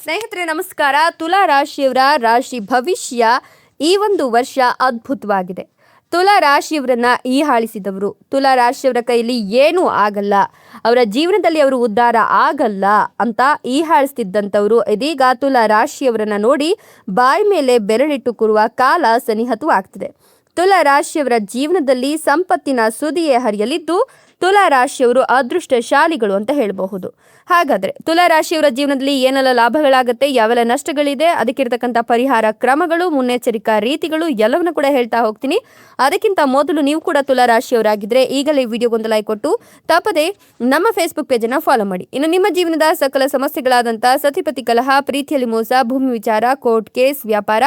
ಸ್ನೇಹಿತರೆ ನಮಸ್ಕಾರ. ತುಲಾ ರಾಶಿಯವರ ರಾಶಿ ಭವಿಷ್ಯ ಈ ಒಂದು ವರ್ಷ ಅದ್ಭುತವಾಗಿದೆ. ತುಲಾ ರಾಶಿಯವರನ್ನ ಹೀಯಾಳಿಸಿದವರು, ತುಲಾ ರಾಶಿಯವರ ಕೈಯಲ್ಲಿ ಏನೂ ಆಗಲ್ಲ, ಅವರ ಜೀವನದಲ್ಲಿ ಅವರು ಉದ್ಧಾರ ಆಗಲ್ಲ ಅಂತ ಹೀಯಾಳಿಸ್ತಿದ್ದಂಥವ್ರು ಇದೀಗ ತುಲಾ ರಾಶಿಯವರನ್ನ ನೋಡಿ ಬಾಯಿ ಮೇಲೆ ಬೆರಳಿಟ್ಟು ಕೂರುವ ಕಾಲ ಸನಿಹತವಾಗ್ತಿದೆ. ತುಲಾ ರಾಶಿಯವರ ಜೀವನದಲ್ಲಿ ಸಂಪತ್ತಿನ ಸುದಿಯೇ ಹರಿಯಲಿದ್ದು ತುಲಾ ರಾಶಿಯವರು ಅದೃಷ್ಟಶಾಲಿಗಳು ಅಂತ ಹೇಳಬಹುದು. ಹಾಗಾದ್ರೆ ತುಲಾ ರಾಶಿಯವರ ಜೀವನದಲ್ಲಿ ಏನೆಲ್ಲ ಲಾಭಗಳಾಗುತ್ತೆ, ಯಾವೆಲ್ಲ ನಷ್ಟಗಳಿದೆ, ಅದಕ್ಕಿರ್ತಕ್ಕಂಥ ಪರಿಹಾರ ಕ್ರಮಗಳು, ಮುನ್ನೆಚ್ಚರಿಕಾ ರೀತಿಗಳು ಎಲ್ಲವನ್ನ ಕೂಡ ಹೇಳ್ತಾ ಹೋಗ್ತೀನಿ. ಅದಕ್ಕಿಂತ ಮೊದಲು ನೀವು ಕೂಡ ತುಲಾ ರಾಶಿಯವರಾಗಿದ್ರೆ ಈಗಲೇ ವಿಡಿಯೋಗೊಂದು ಲೈಕ್ ಕೊಟ್ಟು ತಪ್ಪದೆ ನಮ್ಮ ಫೇಸ್ಬುಕ್ ಪೇಜನ್ನು ಫಾಲೋ ಮಾಡಿ. ಇನ್ನು ನಿಮ್ಮ ಜೀವನದ ಸಕಲ ಸಮಸ್ಯೆಗಳಾದಂಥ ಸತಿಪತಿ ಕಲಹ, ಪ್ರೀತಿಯಲ್ಲಿ ಮೋಸ, ಭೂಮಿ ವಿಚಾರ, ಕೋರ್ಟ್ ಕೇಸ್, ವ್ಯಾಪಾರ,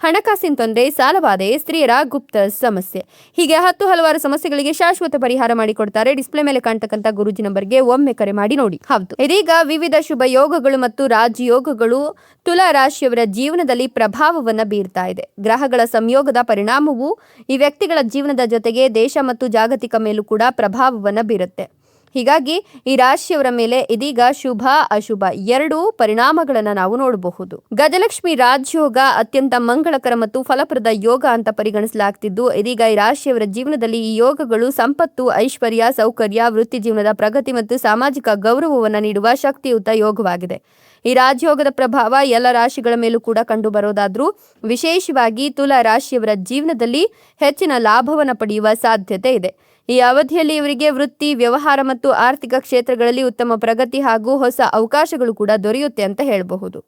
ಹಣಕಾಸಿನ ತೊಂದರೆ, ಸಾಲಬಾಧೆ, ಸ್ತ್ರೀಯರ ಗುಪ್ತ ಸಮಸ್ಯೆ, ಹೀಗೆ ಹಲವಾರು ಸಮಸ್ಯೆಗಳಿಗೆ ಶಾಶ್ವತ ಪರಿಹಾರ ಮಾಡಿಕೊಡ್ತಾರೆ. ಡಿಸ್ಪ್ಲೇ ಮೇಲೆ ಕಾಣ್ತಕ್ಕಂಥ ಗುರುಜಿ ನಂಬರ್ಗೆ ಒಮ್ಮೆ ಕರೆ ಮಾಡಿ ನೋಡಿ. ಹೌದು, ಇದೀಗ ವಿವಿಧ ಶುಭ ಯೋಗಗಳು ಮತ್ತು ರಾಜಯೋಗಗಳು ತುಲಾ ರಾಶಿಯವರ ಜೀವನದಲ್ಲಿ ಪ್ರಭಾವವನ್ನ ಬೀರ್ತಾ ಇದೆ. ಗ್ರಹಗಳ ಸಂಯೋಗದ ಪರಿಣಾಮವು ಈ ವ್ಯಕ್ತಿಗಳ ಜೀವನದ ಜೊತೆಗೆ ದೇಶ ಮತ್ತು ಜಾಗತಿಕ ಮೇಲೂ ಕೂಡ ಪ್ರಭಾವವನ್ನ ಬೀರುತ್ತೆ. ಹೀಗಾಗಿ ಈ ರಾಶಿಯವರ ಮೇಲೆ ಇದೀಗ ಶುಭ ಅಶುಭ ಎರಡೂ ಪರಿಣಾಮಗಳನ್ನ ನಾವು ನೋಡಬಹುದು. ಗಜಲಕ್ಷ್ಮಿ ರಾಜಯೋಗ ಅತ್ಯಂತ ಮಂಗಳಕರ ಮತ್ತು ಫಲಪ್ರದ ಯೋಗ ಅಂತ ಪರಿಗಣಿಸಲಾಗ್ತಿದ್ದು, ಇದೀಗ ಈ ರಾಶಿಯವರ ಜೀವನದಲ್ಲಿ ಈ ಯೋಗಗಳು ಸಂಪತ್ತು, ಐಶ್ವರ್ಯ, ಸೌಕರ್ಯ, ವೃತ್ತಿ ಜೀವನದ ಪ್ರಗತಿ ಮತ್ತು ಸಾಮಾಜಿಕ ಗೌರವವನ್ನು ನೀಡುವ ಶಕ್ತಿಯುತ ಯೋಗವಾಗಿದೆ. ಈ ರಾಜಯೋಗದ ಪ್ರಭಾವ ಎಲ್ಲ ರಾಶಿಗಳ ಮೇಲೂ ಕೂಡ ಕಂಡು ಬರೋದಾದ್ರೂ ವಿಶೇಷವಾಗಿ ತುಲಾ ರಾಶಿಯವರ ಜೀವನದಲ್ಲಿ ಹೆಚ್ಚಿನ ಲಾಭವನ್ನು ಪಡೆಯುವ ಸಾಧ್ಯತೆ ಇದೆ. ಈ ಅವಧಿಯಲ್ಲಿ ಇವರಿಗೆ ವೃತ್ತಿ, ವ್ಯವಹಾರ ಮತ್ತು ಆರ್ಥಿಕ ಕ್ಷೇತ್ರಗಳಲ್ಲಿ ಉತ್ತಮ ಪ್ರಗತಿ ಹಾಗೂ ಹೊಸ ಅವಕಾಶಗಳು ಕೂಡ ದೊರೆಯುತ್ತೆ ಅಂತ ಹೇಳಬಹುದು.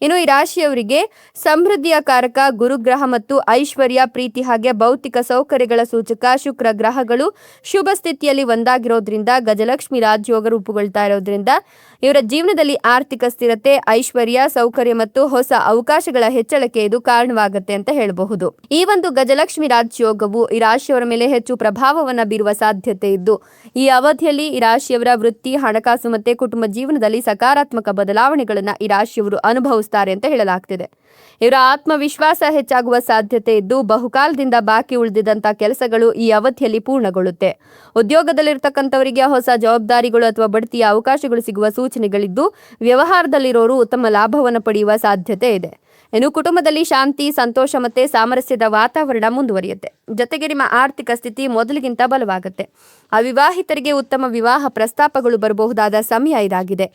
ಇನ್ನು ಈ ರಾಶಿಯವರಿಗೆ ಸಮೃದ್ಧಿಯ ಕಾರಕ ಗುರುಗ್ರಹ ಮತ್ತು ಐಶ್ವರ್ಯ, ಪ್ರೀತಿ ಹಾಗೆ ಭೌತಿಕ ಸೌಕರ್ಯಗಳ ಸೂಚಕ ಶುಕ್ರ ಗ್ರಹಗಳು ಶುಭ ಸ್ಥಿತಿಯಲ್ಲಿ ಒಂದಾಗಿರೋದ್ರಿಂದ ಗಜಲಕ್ಷ್ಮಿ ರಾಜಯೋಗ ರೂಪುಗೊಳ್ತಾ ಇರೋದ್ರಿಂದ ಇವರ ಜೀವನದಲ್ಲಿ ಆರ್ಥಿಕ ಸ್ಥಿರತೆ, ಐಶ್ವರ್ಯ, ಸೌಕರ್ಯ ಮತ್ತು ಹೊಸ ಅವಕಾಶಗಳ ಹೆಚ್ಚಳಕ್ಕೆ ಇದು ಕಾರಣವಾಗುತ್ತೆ ಅಂತ ಹೇಳಬಹುದು. ಈ ಒಂದು ಗಜಲಕ್ಷ್ಮಿ ರಾಜಯೋಗವು ಈ ರಾಶಿಯವರ ಮೇಲೆ ಹೆಚ್ಚು ಪ್ರಭಾವವನ್ನ ಬೀರುವ ಸಾಧ್ಯತೆ ಇದ್ದು, ಈ ಅವಧಿಯಲ್ಲಿ ಈ ರಾಶಿಯವರ ವೃತ್ತಿ, ಹಣಕಾಸು ಮತ್ತೆ ಕುಟುಂಬ ಜೀವನದಲ್ಲಿ ಸಕಾರಾತ್ಮಕ ಬದಲಾವಣೆಗಳನ್ನ ಈ ರಾಶಿಯವರು ಅನುಭವಿಸ್ತಾರೆ ಅಂತ ಹೇಳಲಾಗ್ತಿದೆ. ಇವರ ಆತ್ಮವಿಶ್ವಾಸ ಹೆಚ್ಚಾಗುವ ಸಾಧ್ಯತೆ ಇದ್ದು, ಬಹುಕಾಲದಿಂದ ಬಾಕಿ ಉಳಿದಿದ್ದಂತ ಕೆಲಸಗಳು ಈ ಅವಧಿಯಲ್ಲಿ ಪೂರ್ಣಗೊಳ್ಳುತ್ತೆ. ಉದ್ಯೋಗದಲ್ಲಿರ್ತಕ್ಕಂಥವರಿಗೆ ಹೊಸ ಜವಾಬ್ದಾರಿಗಳು ಅಥವಾ ಬಡ್ತಿಯ ಅವಕಾಶಗಳು ಸಿಗುವ ಸೂಚನೆಗಳಿದ್ದು, ವ್ಯವಹಾರದಲ್ಲಿರೋರು ಉತ್ತಮ ಲಾಭವನ್ನು ಪಡೆಯುವ ಸಾಧ್ಯತೆ ಇದೆ. ಇನ್ನು ಕುಟುಂಬದಲ್ಲಿ ಶಾಂತಿ, ಸಂತೋಷ ಮತ್ತೆ ಸಾಮರಸ್ಯದ ವಾತಾವರಣ ಮುಂದುವರಿಯುತ್ತೆ. ಜೊತೆಗೆ ನಿಮ್ಮ ಆರ್ಥಿಕ ಸ್ಥಿತಿ ಮೊದಲಿಗಿಂತ ಬಲವಾಗುತ್ತೆ. ಅವಿವಾಹಿತರಿಗೆ ಉತ್ತಮ ವಿವಾಹ ಪ್ರಸ್ತಾಪಗಳು ಬರಬಹುದಾದ ಸಮಯ ಇದಾಗಿದೆ.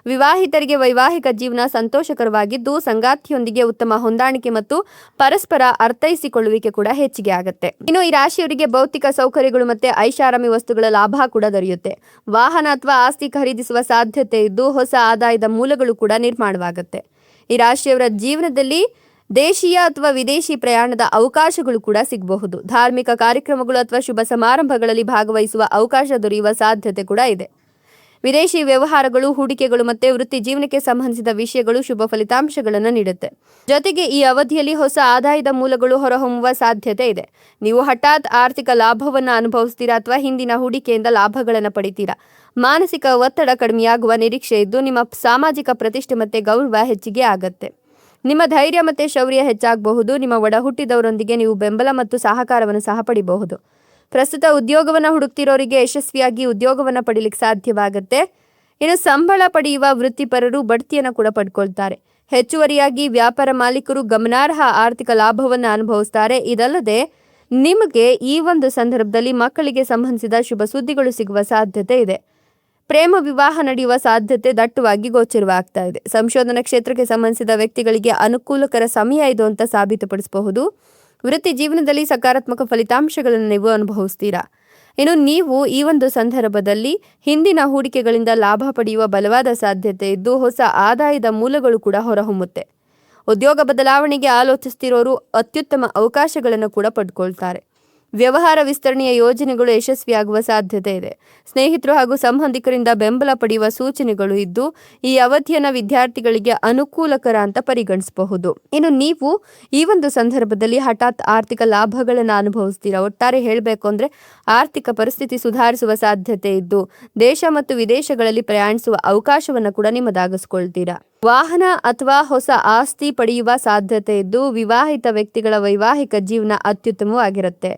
ವಿವಾಹಿತರಿಗೆ ವೈವಾಹಿಕ ಜೀವನ ಸಂತೋಷಕರವಾಗಿದ್ದು, ಸಂಗಾತಿಯೊಂದಿಗೆ ಉತ್ತಮ ಹೊಂದಾಣಿಕೆ ಮತ್ತು ಪರಸ್ಪರ ಅರ್ಥೈಸಿಕೊಳ್ಳುವಿಕೆ ಕೂಡ ಹೆಚ್ಚಿಗೆ ಆಗುತ್ತೆ. ಇನ್ನು ಈ ರಾಶಿಯವರಿಗೆ ಭೌತಿಕ ಸೌಕರ್ಯಗಳು ಮತ್ತೆ ಐಷಾರಾಮಿ ವಸ್ತುಗಳ ಲಾಭ ಕೂಡ ದೊರೆಯುತ್ತೆ. ವಾಹನ ಅಥವಾ ಆಸ್ತಿ ಖರೀದಿಸುವ ಸಾಧ್ಯತೆ ಇದ್ದು, ಹೊಸ ಆದಾಯದ ಮೂಲಗಳು ಕೂಡ ನಿರ್ಮಾಣವಾಗುತ್ತೆ. ಈ ರಾಶಿಯವರ ಜೀವನದಲ್ಲಿ ದೇಶೀಯ ಅಥವಾ ವಿದೇಶಿ ಪ್ರಯಾಣದ ಅವಕಾಶಗಳು ಕೂಡ ಸಿಗಬಹುದು. ಧಾರ್ಮಿಕ ಕಾರ್ಯಕ್ರಮಗಳು ಅಥವಾ ಶುಭ ಸಮಾರಂಭಗಳಲ್ಲಿ ಭಾಗವಹಿಸುವ ಅವಕಾಶ ದೊರೆಯುವ ಸಾಧ್ಯತೆ ಕೂಡ ಇದೆ. ವಿದೇಶಿ ವ್ಯವಹಾರಗಳು, ಹೂಡಿಕೆಗಳು ಮತ್ತೆ ವೃತ್ತಿ ಜೀವನಕ್ಕೆ ಸಂಬಂಧಿಸಿದ ವಿಷಯಗಳು ಶುಭ ಫಲಿತಾಂಶಗಳನ್ನು ನೀಡುತ್ತೆ. ಜೊತೆಗೆ ಈ ಅವಧಿಯಲ್ಲಿ ಹೊಸ ಆದಾಯದ ಮೂಲಗಳು ಹೊರಹೊಮ್ಮುವ ಸಾಧ್ಯತೆ ಇದೆ. ನೀವು ಹಠಾತ್ ಆರ್ಥಿಕ ಲಾಭವನ್ನು ಅನುಭವಿಸ್ತೀರಾ ಅಥವಾ ಹಿಂದಿನ ಹೂಡಿಕೆಯಿಂದ ಲಾಭಗಳನ್ನು ಪಡಿತೀರಾ. ಮಾನಸಿಕ ಒತ್ತಡ ಕಡಿಮೆಯಾಗುವ ನಿರೀಕ್ಷೆ ಇದ್ದು, ನಿಮ್ಮ ಸಾಮಾಜಿಕ ಪ್ರತಿಷ್ಠೆ ಮತ್ತೆ ಗೌರವ ಹೆಚ್ಚಿಗೆ ಆಗತ್ತೆ. ನಿಮ್ಮ ಧೈರ್ಯ ಮತ್ತೆ ಶೌರ್ಯ ಹೆಚ್ಚಾಗಬಹುದು. ನಿಮ್ಮ ಒಡ ಹುಟ್ಟಿದವರೊಂದಿಗೆ ನೀವು ಬೆಂಬಲ ಮತ್ತು ಸಹಕಾರವನ್ನು ಸಹ ಪಡಿಬಹುದು. ಪ್ರಸ್ತುತ ಉದ್ಯೋಗವನ್ನು ಹುಡುಕ್ತಿರೋರಿಗೆ ಯಶಸ್ವಿಯಾಗಿ ಉದ್ಯೋಗವನ್ನು ಪಡೀಲಿಕ್ಕೆ ಸಾಧ್ಯವಾಗುತ್ತೆ. ಇನ್ನು ಸಂಬಳ ಪಡೆಯುವ ವೃತ್ತಿಪರರು ಬಡ್ತಿಯನ್ನು ಕೂಡ ಪಡ್ಕೊಳ್ತಾರೆ. ಹೆಚ್ಚುವರಿಯಾಗಿ ವ್ಯಾಪಾರ ಮಾಲೀಕರು ಗಮನಾರ್ಹ ಆರ್ಥಿಕ ಲಾಭವನ್ನು ಅನುಭವಿಸ್ತಾರೆ. ಇದಲ್ಲದೆ ನಿಮಗೆ ಈ ಒಂದು ಸಂದರ್ಭದಲ್ಲಿ ಮಕ್ಕಳಿಗೆ ಸಂಬಂಧಿಸಿದ ಶುಭ ಸುದ್ದಿಗಳು ಸಿಗುವ ಸಾಧ್ಯತೆ ಇದೆ. ಪ್ರೇಮ ವಿವಾಹ ನಡೆಯುವ ಸಾಧ್ಯತೆ ದಟ್ಟವಾಗಿ ಗೋಚರವಾಗ್ತಾ ಇದೆ. ಸಂಶೋಧನಾ ಕ್ಷೇತ್ರಕ್ಕೆ ಸಂಬಂಧಿಸಿದ ವ್ಯಕ್ತಿಗಳಿಗೆ ಅನುಕೂಲಕರ ಸಮಯ ಇದು ಅಂತ ಸಾಬೀತುಪಡಿಸಬಹುದು. ವೃತ್ತಿ ಜೀವನದಲ್ಲಿ ಸಕಾರಾತ್ಮಕ ಫಲಿತಾಂಶಗಳನ್ನು ನೀವು ಅನುಭವಿಸ್ತೀರಾ. ಇನ್ನು ನೀವು ಈ ಒಂದು ಸಂದರ್ಭದಲ್ಲಿ ಹಿಂದಿನ ಹೂಡಿಕೆಗಳಿಂದ ಲಾಭ ಪಡೆಯುವ ಬಲವಾದ ಸಾಧ್ಯತೆ ಇದ್ದು, ಹೊಸ ಆದಾಯದ ಮೂಲಗಳು ಕೂಡ ಹೊರಹೊಮ್ಮುತ್ತೆ. ಉದ್ಯೋಗ ಬದಲಾವಣೆಗೆ ಆಲೋಚಿಸ್ತಿರೋರು ಅತ್ಯುತ್ತಮ ಅವಕಾಶಗಳನ್ನು ಕೂಡ ಪಡ್ಕೊಳ್ತಾರೆ. ವ್ಯವಹಾರ ವಿಸ್ತರಣೆಯ ಯೋಜನೆಗಳು ಯಶಸ್ವಿಯಾಗುವ ಸಾಧ್ಯತೆ ಇದೆ. ಸ್ನೇಹಿತರು ಹಾಗೂ ಸಂಬಂಧಿಕರಿಂದ ಬೆಂಬಲ ಪಡೆಯುವ ಸೂಚನೆಗಳು ಇದ್ದು, ಈ ಅವಧಿಯನ್ನು ವಿದ್ಯಾರ್ಥಿಗಳಿಗೆ ಅನುಕೂಲಕರ ಅಂತ ಪರಿಗಣಿಸಬಹುದು. ಇನ್ನು ನೀವು ಈ ಒಂದು ಸಂದರ್ಭದಲ್ಲಿ ಹಠಾತ್ ಆರ್ಥಿಕ ಲಾಭಗಳನ್ನು ಅನುಭವಿಸ್ತೀರಾ. ಒಟ್ಟಾರೆ ಹೇಳಬೇಕು ಅಂದ್ರೆ ಆರ್ಥಿಕ ಪರಿಸ್ಥಿತಿ ಸುಧಾರಿಸುವ ಸಾಧ್ಯತೆ ಇದ್ದು, ದೇಶ ಮತ್ತು ವಿದೇಶಗಳಲ್ಲಿ ಪ್ರಯಾಣಿಸುವ ಅವಕಾಶವನ್ನು ಕೂಡ ನಿಮ್ಮದಾಗಿಸ್ಕೊಳ್ತೀರಾ. ವಾಹನ ಅಥವಾ ಹೊಸ ಆಸ್ತಿ ಪಡೆಯುವ ಸಾಧ್ಯತೆ ಇದ್ದು, ವಿವಾಹಿತ ವ್ಯಕ್ತಿಗಳ ವೈವಾಹಿಕ ಜೀವನ ಅತ್ಯುತ್ತಮವಾಗಿರುತ್ತೆ.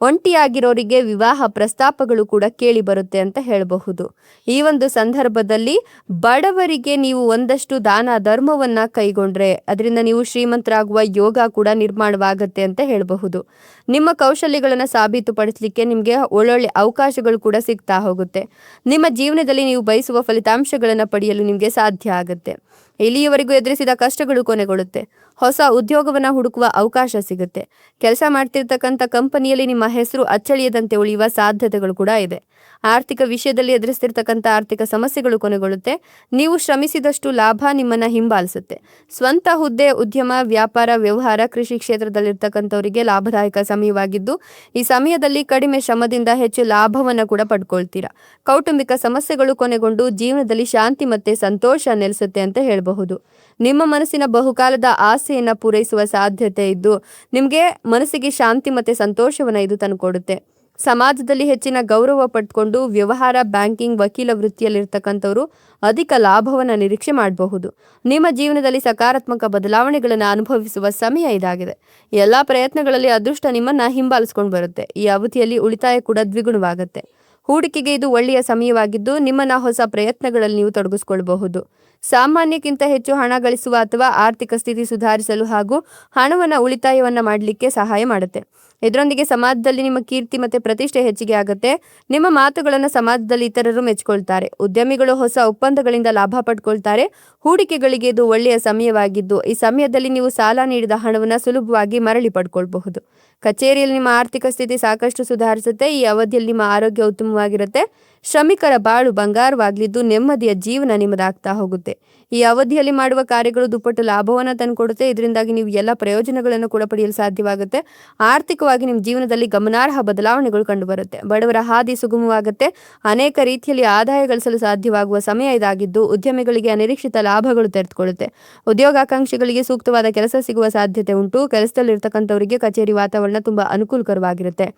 ಒಂಟಿಯಾಗಿರೋರಿಗೆ ವಿವಾಹ ಪ್ರಸ್ತಾಪಗಳು ಕೂಡ ಕೇಳಿ ಬರುತ್ತೆ ಅಂತ ಹೇಳಬಹುದು. ಈ ಒಂದು ಸಂದರ್ಭದಲ್ಲಿ ಬಡವರಿಗೆ ನೀವು ಒಂದಷ್ಟು ದಾನ ಧರ್ಮವನ್ನ ಕೈಗೊಂಡ್ರೆ ಅದರಿಂದ ನೀವು ಶ್ರೀಮಂತರಾಗುವ ಯೋಗ ಕೂಡ ನಿರ್ಮಾಣವಾಗುತ್ತೆ ಅಂತ ಹೇಳಬಹುದು. ನಿಮ್ಮ ಕೌಶಲ್ಯಗಳನ್ನು ಸಾಬೀತುಪಡಿಸಲಿಕ್ಕೆ ನಿಮಗೆ ಒಳ್ಳೊಳ್ಳೆ ಅವಕಾಶಗಳು ಕೂಡ ಸಿಗ್ತಾ ಹೋಗುತ್ತೆ. ನಿಮ್ಮ ಜೀವನದಲ್ಲಿ ನೀವು ಬಯಸುವ ಫಲಿತಾಂಶಗಳನ್ನು ಪಡೆಯಲು ನಿಮಗೆ ಸಾಧ್ಯ ಆಗುತ್ತೆ. ಇಲ್ಲಿಯವರೆಗೂ ಎದುರಿಸಿದ ಕಷ್ಟಗಳು ಕೊನೆಗೊಳ್ಳುತ್ತೆ. ಹೊಸ ಉದ್ಯೋಗವನ್ನು ಹುಡುಕುವ ಅವಕಾಶ ಸಿಗುತ್ತೆ. ಕೆಲಸ ಮಾಡ್ತಿರ್ತಕ್ಕಂಥ ಕಂಪನಿಯಲ್ಲಿ ನಿಮ್ಮ ಹೆಸರು ಅಚ್ಚಳಿಯದಂತೆ ಉಳಿಯುವ ಸಾಧ್ಯತೆಗಳು ಕೂಡ ಇದೆ. ಆರ್ಥಿಕ ವಿಷಯದಲ್ಲಿ ಎದುರಿಸ್ತಿರ್ತಕ್ಕಂಥ ಆರ್ಥಿಕ ಸಮಸ್ಯೆಗಳು ಕೊನೆಗೊಳ್ಳುತ್ತೆ. ನೀವು ಶ್ರಮಿಸಿದಷ್ಟು ಲಾಭ ನಿಮ್ಮನ್ನ ಹಿಂಬಾಲಿಸುತ್ತೆ. ಸ್ವಂತ ಹುದ್ದೆ, ಉದ್ಯಮ, ವ್ಯಾಪಾರ, ವ್ಯವಹಾರ, ಕೃಷಿ ಕ್ಷೇತ್ರದಲ್ಲಿರ್ತಕ್ಕಂಥವರಿಗೆ ಲಾಭದಾಯಕ ಸಮಯವಾಗಿದ್ದು ಈ ಸಮಯದಲ್ಲಿ ಕಡಿಮೆ ಶ್ರಮದಿಂದ ಹೆಚ್ಚು ಲಾಭವನ್ನು ಕೂಡ ಪಡ್ಕೊಳ್ತೀರಾ. ಕೌಟುಂಬಿಕ ಸಮಸ್ಯೆಗಳು ಕೊನೆಗೊಂಡು ಜೀವನದಲ್ಲಿ ಶಾಂತಿ ಮತ್ತೆ ಸಂತೋಷ ನೆಲೆಸುತ್ತೆ ಅಂತ ಹೇಳಬಹುದು. ನಿಮ್ಮ ಮನಸ್ಸಿನ ಬಹುಕಾಲದ ಆಸೆಯನ್ನು ಪೂರೈಸುವ ಸಾಧ್ಯತೆ ಇದ್ದು ನಿಮಗೆ ಮನಸ್ಸಿಗೆ ಶಾಂತಿ ಮತ್ತೆ ಸಂತೋಷವನ್ನು ಇದು ತಂದುಕೊಡುತ್ತೆ. ಸಮಾಜದಲ್ಲಿ ಹೆಚ್ಚಿನ ಗೌರವ ಪಡ್ಕೊಂಡು ವ್ಯವಹಾರ, ಬ್ಯಾಂಕಿಂಗ್, ವಕೀಲ ವೃತ್ತಿಯಲ್ಲಿರ್ತಕ್ಕಂಥವ್ರು ಅಧಿಕ ಲಾಭವನ್ನು ನಿರೀಕ್ಷೆ ಮಾಡಬಹುದು. ನಿಮ್ಮ ಜೀವನದಲ್ಲಿ ಸಕಾರಾತ್ಮಕ ಬದಲಾವಣೆಗಳನ್ನು ಅನುಭವಿಸುವ ಸಮಯ ಇದಾಗಿದೆ. ಎಲ್ಲ ಪ್ರಯತ್ನಗಳಲ್ಲಿ ಅದೃಷ್ಟ ನಿಮ್ಮನ್ನ ಹಿಂಬಾಲಿಸ್ಕೊಂಡು ಬರುತ್ತೆ. ಈ ಅವಧಿಯಲ್ಲಿ ಉಳಿತಾಯ ಕೂಡ ದ್ವಿಗುಣವಾಗುತ್ತೆ. ಹೂಡಿಕೆಗೆ ಇದು ಒಳ್ಳೆಯ ಸಮಯವಾಗಿದ್ದು ನಿಮ್ಮನ್ನ ಹೊಸ ಪ್ರಯತ್ನಗಳಲ್ಲಿ ನೀವು ತೊಡಗಿಸ್ಕೊಳ್ಬಹುದು. ಸಾಮಾನ್ಯಕ್ಕಿಂತ ಹೆಚ್ಚು ಹಣ ಗಳಿಸುವ ಅಥವಾ ಆರ್ಥಿಕ ಸ್ಥಿತಿ ಸುಧಾರಿಸಲು ಹಾಗೂ ಹಣವನ್ನು ಉಳಿತಾಯವನ್ನ ಮಾಡಲಿಕ್ಕೆ ಸಹಾಯ ಮಾಡುತ್ತೆ. ಇದರೊಂದಿಗೆ ಸಮಾಜದಲ್ಲಿ ನಿಮ್ಮ ಕೀರ್ತಿ ಮತ್ತೆ ಪ್ರತಿಷ್ಠೆ ಹೆಚ್ಚಿಗೆ ಆಗುತ್ತೆ. ನಿಮ್ಮ ಮಾತುಗಳನ್ನು ಸಮಾಜದಲ್ಲಿ ಇತರರು ಮೆಚ್ಚಿಕೊಳ್ತಾರೆ. ಉದ್ಯಮಿಗಳು ಹೊಸ ಒಪ್ಪಂದಗಳಿಂದ ಲಾಭ ಪಡ್ಕೊಳ್ತಾರೆ. ಹೂಡಿಕೆಗಳಿಗೆ ಇದು ಒಳ್ಳೆಯ ಸಮಯವಾಗಿದ್ದು ಈ ಸಮಯದಲ್ಲಿ ನೀವು ಸಾಲ ನೀಡಿದ ಹಣವನ್ನು ಸುಲಭವಾಗಿ ಮರಳಿ ಪಡ್ಕೊಳ್ಬಹುದು. ಕಚೇರಿಯಲ್ಲಿ ನಿಮ್ಮ ಆರ್ಥಿಕ ಸ್ಥಿತಿ ಸಾಕಷ್ಟು ಸುಧಾರಿಸುತ್ತೆ. ಈ ಅವಧಿಯಲ್ಲಿ ನಿಮ್ಮ ಆರೋಗ್ಯ ಉತ್ತಮವಾಗಿರುತ್ತೆ. ಶ್ರಮಿಕರ ಬಾಳು ಬಂಗಾರವಾಗಲಿದ್ದು ನೆಮ್ಮದಿಯ ಜೀವನ ನಿಮ್ಮದಾಗ್ತಾ ಹೋಗುತ್ತೆ. ಈ ಅವಧಿಯಲ್ಲಿ ಮಾಡುವ ಕಾರ್ಯಗಳು ದುಪ್ಪಟ್ಟು ಲಾಭವನ್ನು ತಂದುಕೊಡುತ್ತೆ. ಇದರಿಂದಾಗಿ ನೀವು ಎಲ್ಲ ಪ್ರಯೋಜನಗಳನ್ನು ಕೂಡ ಪಡೆಯಲು ಸಾಧ್ಯವಾಗುತ್ತೆ. ಆರ್ಥಿಕವಾಗಿ ನಿಮ್ಮ ಜೀವನದಲ್ಲಿ ಗಮನಾರ್ಹ ಬದಲಾವಣೆಗಳು ಕಂಡುಬರುತ್ತೆ. ಬಡವರ ಹಾದಿ ಸುಗಮವಾಗುತ್ತೆ. ಅನೇಕ ರೀತಿಯಲ್ಲಿ ಆದಾಯ ಗಳಿಸಲು ಸಾಧ್ಯವಾಗುವ ಸಮಯ ಇದಾಗಿದ್ದು ಉದ್ಯಮಿಗಳಿಗೆ ಅನಿರೀಕ್ಷಿತ ಲಾಭಗಳು ತೆರೆದುಕೊಳ್ಳುತ್ತೆ. ಉದ್ಯೋಗಾಕಾಂಕ್ಷಿಗಳಿಗೆ ಸೂಕ್ತವಾದ ಕೆಲಸ ಸಿಗುವ ಸಾಧ್ಯತೆ ಉಂಟು. ಕೆಲಸದಲ್ಲಿರ್ತಕ್ಕಂಥವರಿಗೆ ಕಚೇರಿ ವಾತಾವರಣ ತುಂಬಾ ಅನುಕೂಲಕರವಾಗಿರುತ್ತೆ.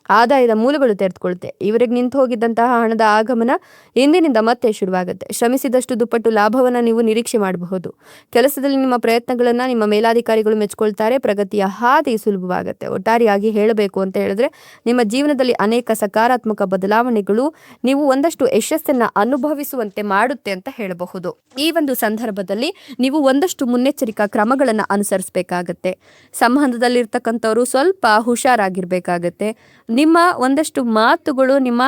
ಆದಾಯದ ಮೂಲಗಳು ತೆರೆದುಕೊಳ್ಳುತ್ತೆ. ಇವರಿಗೆ ನಿಂತು ಹೋಗಿದ್ದಂತಹ ಹಣದ ಆಗಮನ ಇಂದಿನಿಂದ ಮತ್ತೆ ಶುರುವಾಗುತ್ತೆ. ಶ್ರಮಿಸಿದಷ್ಟು ದುಪ್ಪಟ್ಟು ಲಾಭವನ್ನು ನೀವು ನಿರೀಕ್ಷೆ ಮಾಡಬಹುದು. ಕೆಲಸದಲ್ಲಿ ನಿಮ್ಮ ಪ್ರಯತ್ನಗಳನ್ನು ನಿಮ್ಮ ಮೇಲಾಧಿಕಾರಿಗಳು ಮೆಚ್ಚಿಕೊಳ್ತಾರೆ. ಪ್ರಗತಿಯ ಹಾದಿ ಸುಲಭವಾಗುತ್ತೆ. ಒಟ್ಟಾರೆಯಾಗಿ ಹೇಳಬೇಕು ಅಂತ ಹೇಳಿದ್ರೆ ನಿಮ್ಮ ಜೀವನದಲ್ಲಿ ಅನೇಕ ಸಕಾರಾತ್ಮಕ ಬದಲಾವಣೆಗಳು ನೀವು ಒಂದಷ್ಟು ಯಶಸ್ಸನ್ನ ಅನುಭವಿಸುವಂತೆ ಮಾಡುತ್ತೆ ಅಂತ ಹೇಳಬಹುದು. ಈ ಒಂದು ಸಂದರ್ಭದಲ್ಲಿ ನೀವು ಒಂದಷ್ಟು ಮುನ್ನೆಚ್ಚರಿಕಾ ಕ್ರಮಗಳನ್ನು ಅನುಸರಿಸಬೇಕಾಗತ್ತೆ. ಸಂಬಂಧದಲ್ಲಿರ್ತಕ್ಕಂಥವ್ರು ಸ್ವಲ್ಪ ಹುಷಾರಾಗಿರ್ಬೇಕಾಗತ್ತೆ. ನಿಮ್ಮ ಒಂದಷ್ಟು ಮಾತುಗಳು ನಿಮ್ಮ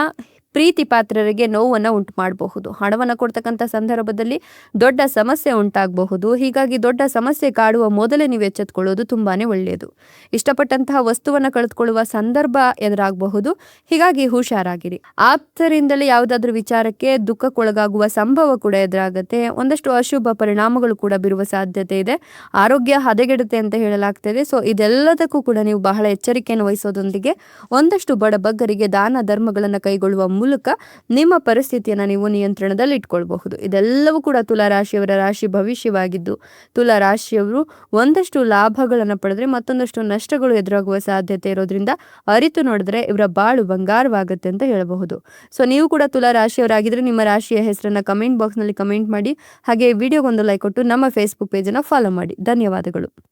ಪ್ರೀತಿ ಪಾತ್ರರಿಗೆ ನೋವನ್ನು ಉಂಟು ಮಾಡಬಹುದು. ಹಣವನ್ನು ಕೊಡ್ತಕ್ಕಂಥ ಸಂದರ್ಭದಲ್ಲಿ ದೊಡ್ಡ ಸಮಸ್ಯೆ ಉಂಟಾಗಬಹುದು. ಹೀಗಾಗಿ ದೊಡ್ಡ ಸಮಸ್ಯೆ ಕಾಡುವ ಮೊದಲೇ ನೀವು ಎಚ್ಚೆತ್ತುಕೊಳ್ಳೋದು ತುಂಬಾನೇ ಒಳ್ಳೆಯದು. ಇಷ್ಟಪಟ್ಟಂತಹ ವಸ್ತುವನ್ನು ಕಳೆದುಕೊಳ್ಳುವ ಸಂದರ್ಭ ಎದುರಾಗಬಹುದು. ಹೀಗಾಗಿ ಹುಷಾರಾಗಿರಿ. ಆಪ್ತರಿಂದಲೇ ಯಾವುದಾದ್ರೂ ವಿಚಾರಕ್ಕೆ ದುಃಖಕ್ಕೊಳಗಾಗುವ ಸಂಭವ ಕೂಡ ಎದುರಾಗುತ್ತೆ. ಒಂದಷ್ಟು ಅಶುಭ ಪರಿಣಾಮಗಳು ಕೂಡ ಬೀರುವ ಸಾಧ್ಯತೆ ಇದೆ. ಆರೋಗ್ಯ ಹದಗೆಡುತ್ತೆ ಅಂತ ಹೇಳಲಾಗ್ತದೆ. ಸೊ ಇದೆಲ್ಲದಕ್ಕೂ ಕೂಡ ನೀವು ಬಹಳ ಎಚ್ಚರಿಕೆಯನ್ನು ವಹಿಸೋದೊಂದಿಗೆ ಒಂದಷ್ಟು ಬಡಬಗ್ಗರಿಗೆ ದಾನ ಧರ್ಮಗಳನ್ನು ಕೈಗೊಳ್ಳುವ ಮೂಲಕ ನಿಮ್ಮ ಪರಿಸ್ಥಿತಿಯನ್ನು ನೀವು ನಿಯಂತ್ರಣದಲ್ಲಿ ಇಟ್ಕೊಳ್ಬಹುದು. ಇದೆಲ್ಲವೂ ಕೂಡ ತುಲಾ ರಾಶಿಯವರ ರಾಶಿ ಭವಿಷ್ಯವಾಗಿದ್ದು ತುಲಾ ರಾಶಿಯವರು ಒಂದಷ್ಟು ಲಾಭಗಳನ್ನು ಪಡೆದ್ರೆ ಮತ್ತೊಂದಷ್ಟು ನಷ್ಟಗಳು ಎದುರಾಗುವ ಸಾಧ್ಯತೆ ಇರೋದ್ರಿಂದ ಅರಿತು ನೋಡಿದ್ರೆ ಇವರ ಬಾಳು ಬಂಗಾರವಾಗುತ್ತೆ ಅಂತ ಹೇಳಬಹುದು. ಸೊ ನೀವು ಕೂಡ ತುಲಾ ರಾಶಿಯವರಾಗಿದ್ರೆ ನಿಮ್ಮ ರಾಶಿಯ ಹೆಸರನ್ನ ಕಮೆಂಟ್ ಬಾಕ್ಸ್ನಲ್ಲಿ ಕಮೆಂಟ್ ಮಾಡಿ. ಹಾಗೆ ವಿಡಿಯೋಗೊಂದು ಲೈಕ್ ಕೊಟ್ಟು ನಮ್ಮ ಫೇಸ್ಬುಕ್ ಪೇಜನ್ನು ಫಾಲೋ ಮಾಡಿ. ಧನ್ಯವಾದಗಳು.